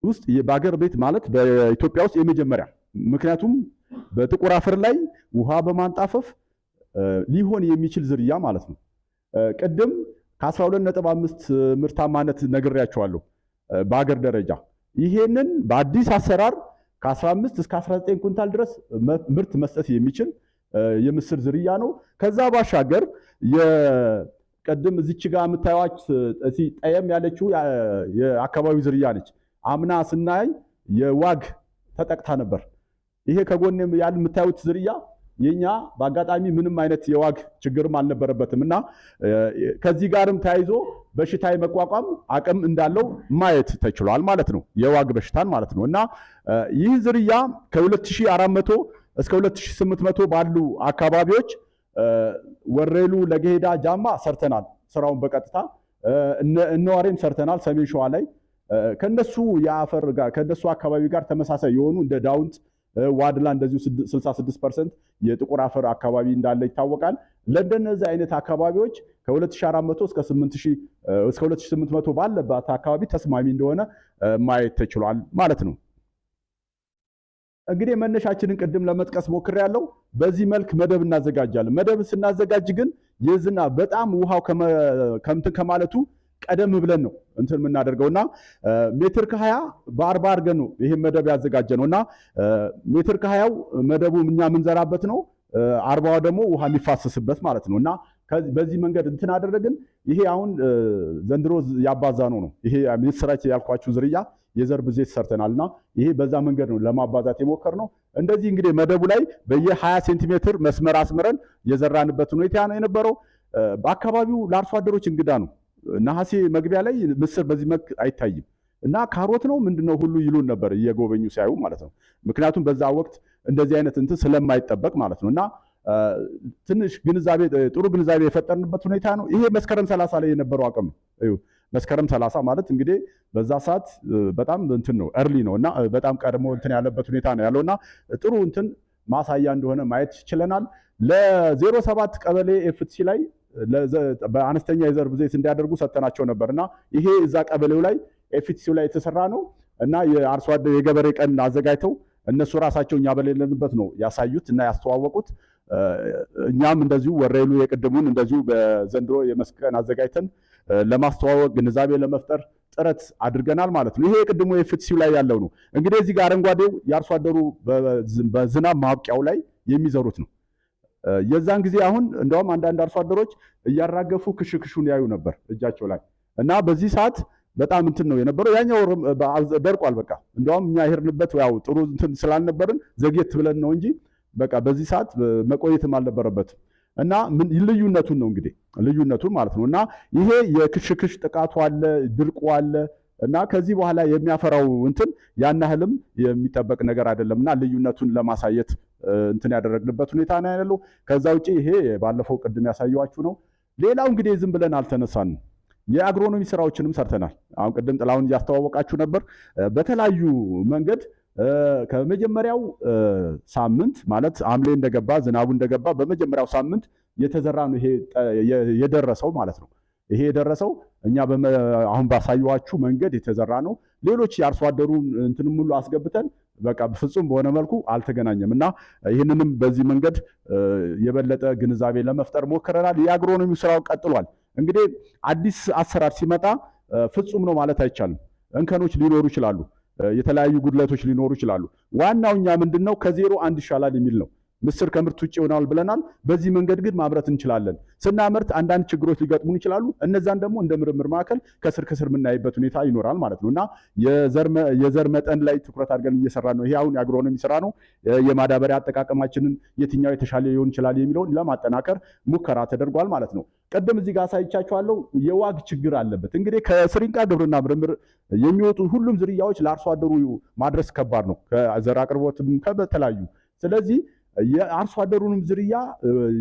ውስጥ በአገር ቤት ማለት በኢትዮጵያ ውስጥ የመጀመሪያ ምክንያቱም በጥቁር አፈር ላይ ውሃ በማንጣፈፍ ሊሆን የሚችል ዝርያ ማለት ነው። ቅድም ከ12.5 ምርታማነት ነግሬያቸዋለሁ በአገር ደረጃ። ይሄንን በአዲስ አሰራር ከ15 እስከ 19 ኩንታል ድረስ ምርት መስጠት የሚችል የምስር ዝርያ ነው። ከዛ ባሻገር የቀድም እዚች ጋር የምታዩት ጠየም ያለችው የአካባቢው ዝርያ ነች። አምና ስናይ የዋግ ተጠቅታ ነበር። ይሄ ከጎን ያለ የምታዩት ዝርያ የኛ በአጋጣሚ ምንም አይነት የዋግ ችግርም አልነበረበትም እና ከዚህ ጋርም ተያይዞ በሽታ የመቋቋም አቅም እንዳለው ማየት ተችሏል ማለት ነው። የዋግ በሽታን ማለት ነው እና ይህ ዝርያ ከ2400 እስከ 2800 ባሉ አካባቢዎች ወሬሉ፣ ለገሄዳ፣ ጃማ ሰርተናል። ስራውን በቀጥታ እነዋሬም ሰርተናል። ሰሜን ሸዋ ላይ ከነሱ የአፈር ጋር ከነሱ አካባቢ ጋር ተመሳሳይ የሆኑ እንደ ዳውንት ዋድላ እንደዚሁ 66% የጥቁር አፈር አካባቢ እንዳለ ይታወቃል። ለእንደነዚህ አይነት አካባቢዎች ከ2400 እስከ 2800 ባለባት አካባቢ ተስማሚ እንደሆነ ማየት ተችሏል ማለት ነው። እንግዲህ መነሻችንን ቅድም ለመጥቀስ ሞክሬያለሁ። በዚህ መልክ መደብ እናዘጋጃለን። መደብ ስናዘጋጅ ግን የዝናብ በጣም ውሃው ከምትን ከማለቱ ቀደም ብለን ነው እንትን የምናደርገውና ሜትር ከ20 በ40 አድርገን ነው ይሄን መደብ ያዘጋጀ ነውና ሜትር ከ20ው መደቡ እኛ የምንዘራበት ነው፣ 40ው ደግሞ ውሃ የሚፋሰስበት ማለት ነው። እና በዚህ መንገድ እንትን አደረግን። ይሄ አሁን ዘንድሮ ያባዛ ነው ይሄ ምስራች ያልኳችሁ ዝርያ የዘር ብዜት ሰርተናልና ይሄ በዛ መንገድ ነው ለማባዛት የሞከርነው። እንደዚህ እንግዲህ መደቡ ላይ በየ20 ሴንቲሜትር መስመር አስመረን የዘራንበት ሁኔታ ነው የነበረው። በአካባቢው ለአርሶ አደሮች እንግዳ ነው። ነሐሴ መግቢያ ላይ ምስር በዚህ መልክ አይታይም እና ካሮት ነው ምንድነው ሁሉ ይሉን ነበር እየጎበኙ ሲያዩ ማለት ነው። ምክንያቱም በዛ ወቅት እንደዚህ አይነት እንትን ስለማይጠበቅ ማለት ነው እና ትንሽ ጥሩ ግንዛቤ የፈጠርንበት ሁኔታ ነው። ይሄ መስከረም 30 ላይ የነበረው አቅም ነው። መስከረም 30 ማለት እንግዲህ በዛ ሰዓት በጣም እንትን ነው እርሊ ነው እና በጣም ቀድሞ እንትን ያለበት ሁኔታ ነው ያለውና ጥሩ እንትን ማሳያ እንደሆነ ማየት ይችላል። ለ07 ቀበሌ ኤፍቲሲ ላይ በአነስተኛ የዘር ብዜት እንዲያደርጉ ሰጥተናቸው ነበርና ይሄ እዛ ቀበሌው ላይ ኤፍቲሲው ላይ የተሰራ ነው እና የአርሶ አደር የገበሬ ቀን አዘጋጅተው እነሱ ራሳቸው እኛ በሌለንበት ነው ያሳዩት እና ያስተዋወቁት። እኛም እንደዚሁ ወሬሉ የቅድሙን እንደዚሁ በዘንድሮ የመስክ ቀን አዘጋጅተን ለማስተዋወቅ ግንዛቤ ለመፍጠር ጥረት አድርገናል ማለት ነው። ይሄ የቅድሙ ኤፍቲሲው ላይ ያለው ነው። እንግዲህ እዚህ ጋር አረንጓዴው የአርሶ አደሩ በዝናብ ማብቂያው ላይ የሚዘሩት ነው። የዛን ጊዜ አሁን እንደውም አንዳንድ አርሶ አደሮች እያራገፉ ክሽክሹን ያዩ ነበር እጃቸው ላይ እና በዚህ ሰዓት በጣም እንትን ነው የነበረው። ያኛው ደርቋል በቃ። እንደውም እኛ ሄድንበት ያው ጥሩ እንትን ስላልነበርን ዘግየት ብለን ነው እንጂ በቃ በዚህ ሰዓት መቆየትም አልነበረበትም እና ልዩነቱን ነው እንግዲህ ልዩነቱን ማለት ነው። እና ይሄ የክሽክሽ ጥቃቱ አለ፣ ድርቁ አለ እና ከዚህ በኋላ የሚያፈራው እንትን ያን ያህልም የሚጠበቅ ነገር አይደለምና ልዩነቱን ለማሳየት እንትን ያደረግንበት ሁኔታ ነው ያለው። ከዛ ውጪ ይሄ ባለፈው ቅድም ያሳየዋችሁ ነው። ሌላው እንግዲህ ዝም ብለን አልተነሳንም። የአግሮኖሚ ስራዎችንም ሰርተናል። አሁን ቅድም ጥላውን እያስተዋወቃችሁ ነበር። በተለያዩ መንገድ ከመጀመሪያው ሳምንት ማለት ሐምሌ እንደገባ ዝናቡ እንደገባ በመጀመሪያው ሳምንት የተዘራ ነው ይሄ የደረሰው ማለት ነው። ይሄ የደረሰው እኛ አሁን ባሳየዋችሁ መንገድ የተዘራ ነው። ሌሎች የአርሶ አደሩን እንትንም ሁሉ አስገብተን በቃ ፍጹም በሆነ መልኩ አልተገናኘም እና ይህንንም በዚህ መንገድ የበለጠ ግንዛቤ ለመፍጠር ሞክረናል። የአግሮኖሚ ስራው ቀጥሏል። እንግዲህ አዲስ አሰራር ሲመጣ ፍጹም ነው ማለት አይቻልም። እንከኖች ሊኖሩ ይችላሉ፣ የተለያዩ ጉድለቶች ሊኖሩ ይችላሉ። ዋናው እኛ ምንድነው ከዜሮ አንድ ይሻላል የሚል ነው። ምስር ከምርት ውጭ ይሆናል ብለናል። በዚህ መንገድ ግን ማምረት እንችላለን። ስናመርት አንዳንድ ችግሮች ሊገጥሙን ይችላሉ። እነዛን ደግሞ እንደ ምርምር ማዕከል ከስር የምናይበት ሁኔታ ይኖራል ማለት ነው እና የዘር መጠን ላይ ትኩረት አድርገን እየሰራ ነው። ይሄ አሁን የአግሮኖሚ ስራ ነው። የማዳበሪያ አጠቃቀማችንን የትኛው የተሻለ ሊሆን ይችላል የሚለውን ለማጠናከር ሙከራ ተደርጓል ማለት ነው። ቀደም እዚህ ጋር አሳይቻችኋለሁ። የዋግ ችግር አለበት። እንግዲህ ከስሪንቃ ግብርና ምርምር የሚወጡ ሁሉም ዝርያዎች ለአርሶ አደሩ ማድረስ ከባድ ነው፣ ከዘር አቅርቦትም ከተለያዩ። ስለዚህ የአርሶ አደሩንም ዝርያ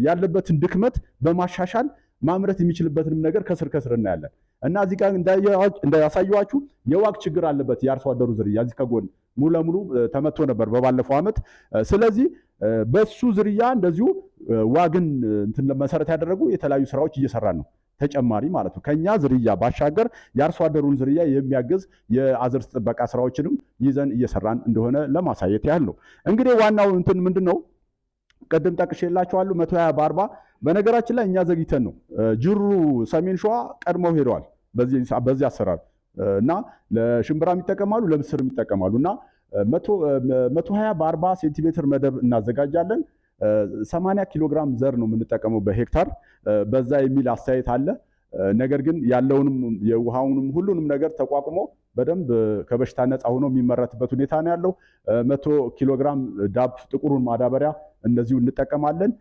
ያለበትን ድክመት በማሻሻል ማምረት የሚችልበትንም ነገር ከስር እናያለን እና እዚህ ጋር እንዳያሳየዋችሁ የዋግ ችግር አለበት የአርሶ አደሩ ዝርያ እዚህ ከጎን ሙሉ ለሙሉ ተመቶ ነበር በባለፈው ዓመት። ስለዚህ በሱ ዝርያ እንደዚሁ ዋግን እንትን መሰረት ያደረጉ የተለያዩ ስራዎች እየሰራን ነው። ተጨማሪ ማለት ነው ከኛ ዝርያ ባሻገር የአርሶ አደሩን ዝርያ የሚያግዝ የአዝርዕት ጥበቃ ስራዎችንም ይዘን እየሰራን እንደሆነ ለማሳየት ያህል ነው። እንግዲህ ዋናው እንትን ምንድነው ቀደም ጠቅሼላችኋለሁ 120 በ40 በነገራችን ላይ እኛ ዘግይተን ነው። ጅሩ ሰሜን ሸዋ ቀድመው ሄደዋል በዚህ አሰራር እና ለሽምብራም ይጠቀማሉ ለምስርም ይጠቀማሉ እና 120 በ40 ሴንቲሜትር መደብ እናዘጋጃለን። 80 ኪሎ ግራም ዘር ነው የምንጠቀመው በሄክታር በዛ የሚል አስተያየት አለ። ነገር ግን ያለውንም የውሃውንም ሁሉንም ነገር ተቋቁሞ በደንብ ከበሽታ ነፃ ሆኖ የሚመረትበት ሁኔታ ነው ያለው። 100 ኪሎ ግራም ዳፕ ጥቁሩን ማዳበሪያ እነዚሁ እንጠቀማለን።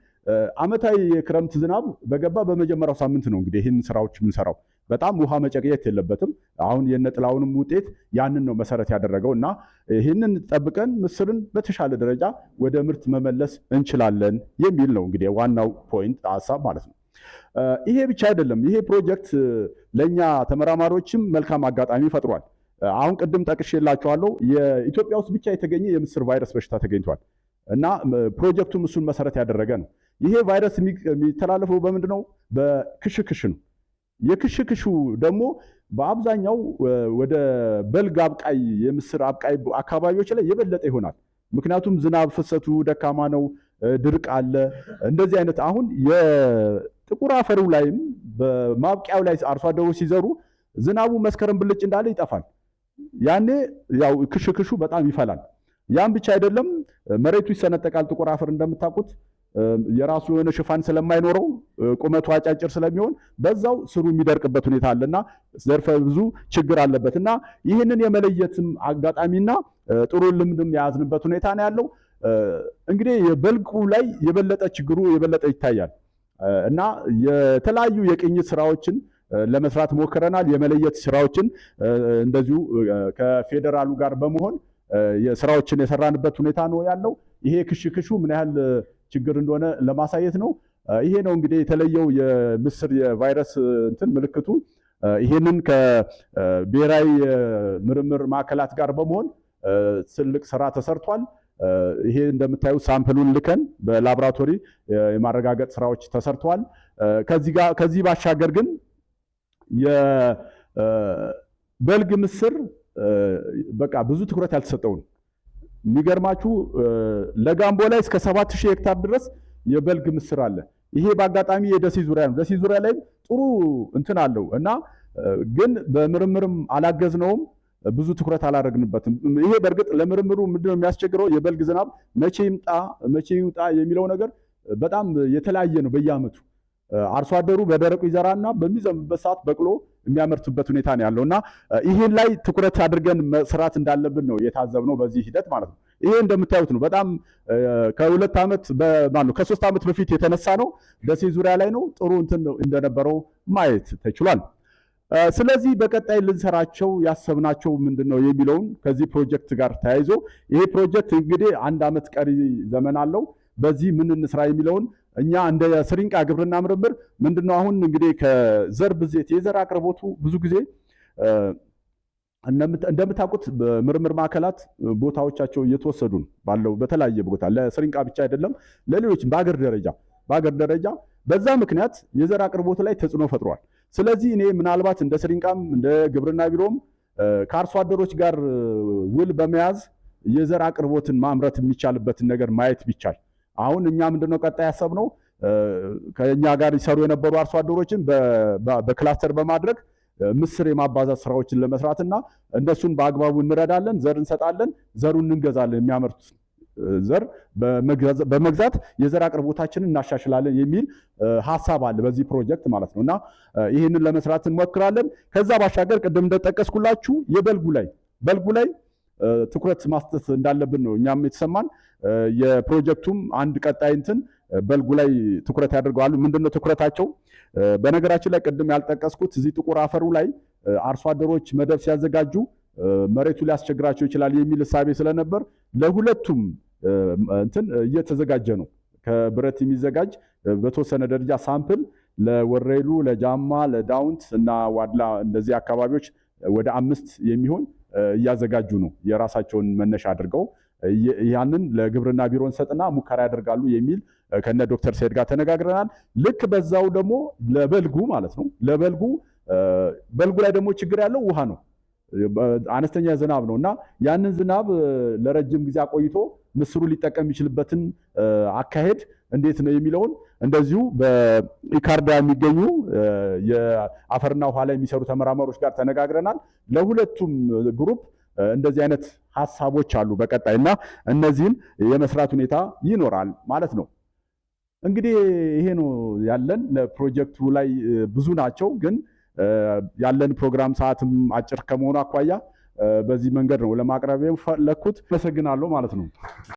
አመታዊ የክረምት ዝናብ በገባ በመጀመሪያው ሳምንት ነው እንግዲህ ይህን ስራዎች የምንሰራው። በጣም ውሃ መጨቅየት የለበትም። አሁን የነጥላውንም ውጤት ያንን ነው መሰረት ያደረገው እና ይህንን ጠብቀን ምስርን በተሻለ ደረጃ ወደ ምርት መመለስ እንችላለን የሚል ነው እንግዲህ ዋናው ፖይንት ሀሳብ ማለት ነው። ይሄ ብቻ አይደለም። ይሄ ፕሮጀክት ለእኛ ተመራማሪዎችም መልካም አጋጣሚ ፈጥሯል። አሁን ቅድም ጠቅሼላችኋለሁ የኢትዮጵያ ውስጥ ብቻ የተገኘ የምስር ቫይረስ በሽታ ተገኝቷል እና ፕሮጀክቱም እሱን መሰረት ያደረገ ነው። ይሄ ቫይረስ የሚተላለፈው በምንድን ነው? በክሽክሽ ነው። የክሽክሹ ደግሞ በአብዛኛው ወደ በልግ አብቃይ የምስር አብቃይ አካባቢዎች ላይ የበለጠ ይሆናል። ምክንያቱም ዝናብ ፍሰቱ ደካማ ነው፣ ድርቅ አለ። እንደዚህ አይነት አሁን የጥቁር አፈሩ ላይም በማብቂያው ላይ አርሶ አደሮች ሲዘሩ ዝናቡ መስከረም ብልጭ እንዳለ ይጠፋል። ያኔ ያው ክሽክሹ በጣም ይፈላል። ያን ብቻ አይደለም፣ መሬቱ ይሰነጠቃል። ጥቁር አፈር እንደምታውቁት የራሱ የሆነ ሽፋን ስለማይኖረው ቁመቱ አጫጭር ስለሚሆን በዛው ስሩ የሚደርቅበት ሁኔታ አለና ዘርፈ ብዙ ችግር አለበት እና ይህንን የመለየትም አጋጣሚና ጥሩ ልምድም የያዝንበት ሁኔታ ነው ያለው። እንግዲህ የበልጉ ላይ የበለጠ ችግሩ የበለጠ ይታያል እና የተለያዩ የቅኝት ስራዎችን ለመስራት ሞክረናል። የመለየት ስራዎችን እንደዚሁ ከፌዴራሉ ጋር በመሆን ስራዎችን የሰራንበት ሁኔታ ነው ያለው። ይሄ ክሽክሹ ምን ያህል ችግር እንደሆነ ለማሳየት ነው። ይሄ ነው እንግዲህ የተለየው የምስር የቫይረስ እንትን ምልክቱ። ይሄንን ከብሔራዊ ምርምር ማዕከላት ጋር በመሆን ትልቅ ስራ ተሰርቷል። ይሄ እንደምታዩ ሳምፕሉን ልከን በላቦራቶሪ የማረጋገጥ ስራዎች ተሰርተዋል። ከዚህ ባሻገር ግን የበልግ ምስር በቃ ብዙ ትኩረት ያልተሰጠውን የሚገርማችሁ ለጋምቦ ላይ እስከ 7000 ሄክታር ድረስ የበልግ ምስር አለ። ይሄ በአጋጣሚ የደሴ ዙሪያ ነው። ደሴ ዙሪያ ላይ ጥሩ እንትን አለው እና ግን በምርምርም አላገዝነውም፣ ብዙ ትኩረት አላደረግንበትም። ይሄ በእርግጥ ለምርምሩ ምንድነው የሚያስቸግረው? የበልግ ዝናብ መቼ ይምጣ መቼ ይውጣ የሚለው ነገር በጣም የተለያየ ነው በየአመቱ። አርሶ አደሩ በደረቁ ይዘራና በሚዘንብበት ሰዓት በቅሎ የሚያመርትበት ሁኔታ ነው ያለው እና ይህን ላይ ትኩረት አድርገን መስራት እንዳለብን ነው የታዘብነው በዚህ ሂደት ማለት ነው። ይሄ እንደምታዩት ነው። በጣም ከ3 ዓመት በፊት የተነሳ ነው። ደሴ ዙሪያ ላይ ነው። ጥሩ እንትን እንደነበረው ማየት ተችሏል። ስለዚህ በቀጣይ ልንሰራቸው ያሰብናቸው ምንድነው የሚለውን ከዚህ ፕሮጀክት ጋር ተያይዞ ይሄ ፕሮጀክት እንግዲህ 1 ዓመት ቀሪ ዘመን አለው። በዚህ ምን እንስራ የሚለውን እኛ እንደ ስሪንቃ ግብርና ምርምር ምንድነው አሁን እንግዲህ ከዘር ብዜት የዘር አቅርቦቱ ብዙ ጊዜ እንደምታውቁት በምርምር ማዕከላት ቦታዎቻቸው እየተወሰዱ ነው ባለው በተለያየ ቦታ ለስሪንቃ ብቻ አይደለም ለሌሎችም በአገር ደረጃ በዛ ምክንያት የዘር አቅርቦቱ ላይ ተጽዕኖ ፈጥሯል። ስለዚህ እኔ ምናልባት እንደ ስሪንቃም እንደ ግብርና ቢሮም ከአርሶ አደሮች ጋር ውል በመያዝ የዘር አቅርቦትን ማምረት የሚቻልበትን ነገር ማየት ቢቻል አሁን እኛ ምንድነው ቀጣይ ያሰብነው ከኛ ጋር ይሰሩ የነበሩ አርሶ አደሮችን በክላስተር በማድረግ ምስር የማባዛት ስራዎችን ለመስራትና እነሱን በአግባቡ እንረዳለን፣ ዘር እንሰጣለን፣ ዘሩን እንገዛለን፣ የሚያመርቱት ዘር በመግዛት የዘር አቅርቦታችንን እናሻሽላለን የሚል ሐሳብ አለ በዚህ ፕሮጀክት ማለት ነውና ይህንን ለመስራት እንሞክራለን። ከዛ ባሻገር ቅድም እንደጠቀስኩላችሁ በልጉ ላይ ትኩረት ማስጠት እንዳለብን ነው እኛም የተሰማን። የፕሮጀክቱም አንድ ቀጣይ እንትን በልጉ ላይ ትኩረት ያደርጋሉ። ምንድነው ትኩረታቸው? በነገራችን ላይ ቅድም ያልጠቀስኩት እዚህ ጥቁር አፈሩ ላይ አርሶ አደሮች መደብ ሲያዘጋጁ መሬቱ ሊያስቸግራቸው ይችላል የሚል እሳቤ ስለነበር ለሁለቱም እንትን እየተዘጋጀ ነው። ከብረት የሚዘጋጅ በተወሰነ ደረጃ ሳምፕል ለወሬሉ፣ ለጃማ፣ ለዳውንት እና ዋድላ እንደዚህ አካባቢዎች ወደ 5 የሚሆን እያዘጋጁ ነው የራሳቸውን መነሻ አድርገው ያንን ለግብርና ቢሮ እንሰጥና ሙከራ ያደርጋሉ የሚል ከነ ዶክተር ሰይድ ጋር ተነጋግረናል። ልክ በዛው ደግሞ ለበልጉ ማለት ነው በልጉ ላይ ደግሞ ችግር ያለው ውሃ ነው። አነስተኛ ዝናብ ነው እና ያንን ዝናብ ለረጅም ጊዜ አቆይቶ ምስሩ ሊጠቀም የሚችልበትን አካሄድ እንዴት ነው የሚለውን እንደዚሁ በኢካርዳ የሚገኙ የአፈርና ውሃ ላይ የሚሰሩ ተመራማሪዎች ጋር ተነጋግረናል። ለሁለቱም ግሩፕ እንደዚህ አይነት ሐሳቦች አሉ በቀጣይና እነዚህን የመስራት ሁኔታ ይኖራል ማለት ነው። እንግዲህ ይሄ ነው ያለን። ለፕሮጀክቱ ላይ ብዙ ናቸው፣ ግን ያለን ፕሮግራም ሰዓትም አጭር ከመሆኑ አኳያ በዚህ መንገድ ነው ለማቅረብ የፈለኩት። አመሰግናለሁ ማለት ነው።